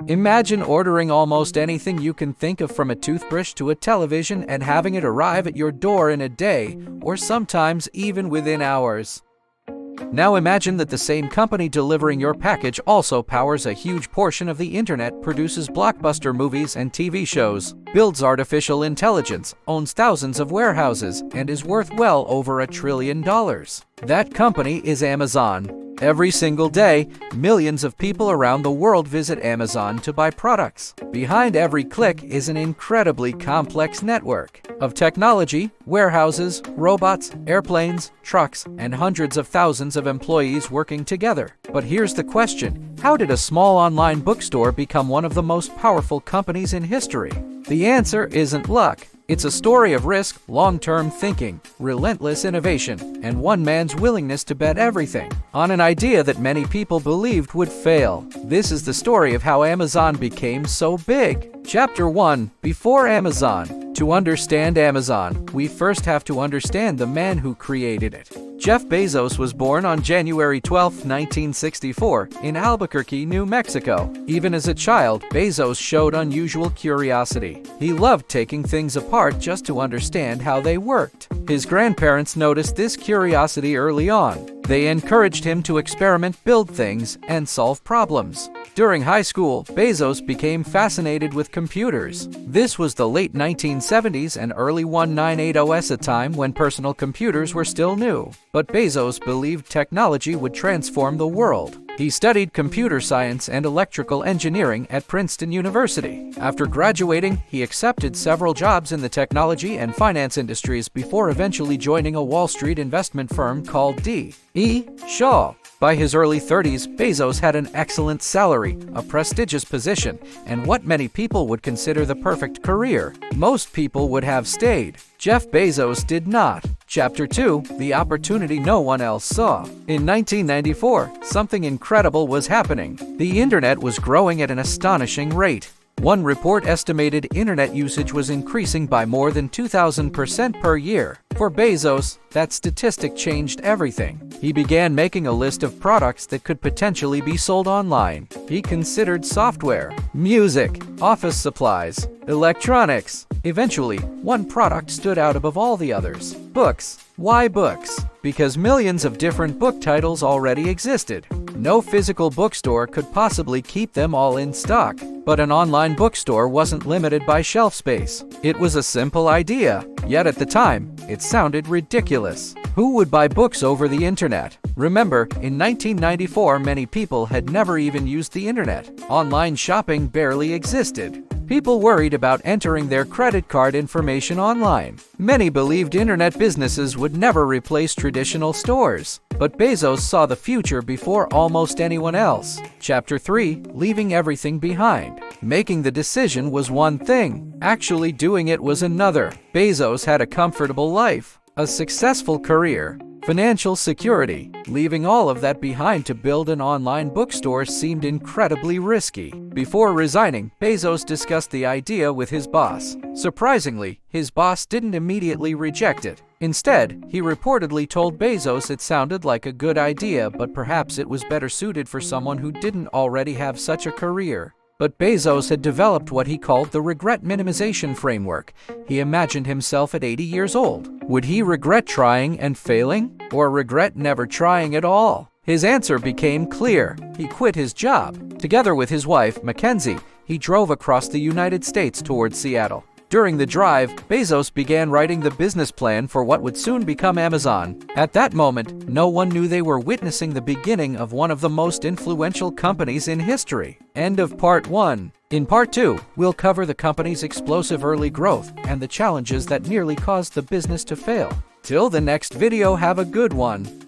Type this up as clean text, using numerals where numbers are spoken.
Imagine ordering almost anything you can think of, from a toothbrush to a television, and having it arrive at your door in a day, or sometimes even within hours. Now imagine that the same company delivering your package also powers a huge portion of the internet, produces blockbuster movies and TV shows, builds artificial intelligence, owns thousands of warehouses, and is worth well over $1 trillion. That company is Amazon. Every single day, millions of people around the world visit Amazon to buy products. Behind every click is an incredibly complex network of technology, warehouses, robots, airplanes, trucks, and hundreds of thousands of employees working together. But here's the question: how did a small online bookstore become one of the most powerful companies in history? The answer isn't luck. It's a story of risk, long-term thinking, relentless innovation, and one man's willingness to bet everything on an idea that many people believed would fail. This is the story of how Amazon became so big. Chapter 1: Before Amazon. To understand Amazon, we first have to understand the man who created it. Jeff Bezos was born on January 12, 1964, in Albuquerque, New Mexico. Even as a child, Bezos showed unusual curiosity. He loved taking things apart just to understand how they worked. His grandparents noticed this curiosity early on. They encouraged him to experiment, build things, and solve problems. During high school, Bezos became fascinated with computers. This was the late 1970s and early 1980s, a time when personal computers were still new. But Bezos believed technology would transform the world. He studied computer science and electrical engineering at Princeton University. After graduating, he accepted several jobs in the technology and finance industries before eventually joining a Wall Street investment firm called D.E. Shaw. By his early 30s, Bezos had an excellent salary, a prestigious position, and what many people would consider the perfect career. Most people would have stayed. Jeff Bezos did not. Chapter 2: The opportunity no one else saw. In 1994, something incredible was happening. The internet was growing at an astonishing rate. One report estimated internet usage was increasing by more than 2,000% per year. For Bezos, that statistic changed everything. He began making a list of products that could potentially be sold online. He considered software, music, office supplies, electronics. Eventually, one product stood out above all the others: books. Why books? Because millions of different book titles already existed. No physical bookstore could possibly keep them all in stock. But an online bookstore wasn't limited by shelf space. It was a simple idea, yet at the time, it sounded ridiculous. Who would buy books over the internet? Remember, in 1994, many people had never even used the internet. Online shopping barely existed. People worried about entering their credit card information online. Many believed internet businesses would never replace traditional stores. But Bezos saw the future before almost anyone else. Chapter 3: Leaving everything behind. Making the decision was one thing. Actually doing it was another. Bezos had a comfortable life, a successful career, financial security. Leaving all of that behind to build an online bookstore seemed incredibly risky. Before resigning, Bezos discussed the idea with his boss. Surprisingly, his boss didn't immediately reject it. Instead, he reportedly told Bezos it sounded like a good idea, but perhaps it was better suited for someone who didn't already have such a career. But Bezos had developed what he called the regret minimization framework. He imagined himself at 80 years old. Would he regret trying and failing, or regret never trying at all? His answer became clear. He quit his job. Together with his wife, Mackenzie, he drove across the United States towards Seattle. During the drive, Bezos began writing the business plan for what would soon become Amazon. At that moment, no one knew they were witnessing the beginning of one of the most influential companies in history. End of Part 1. In Part 2, we'll cover the company's explosive early growth and the challenges that nearly caused the business to fail. Till the next video, have a good one.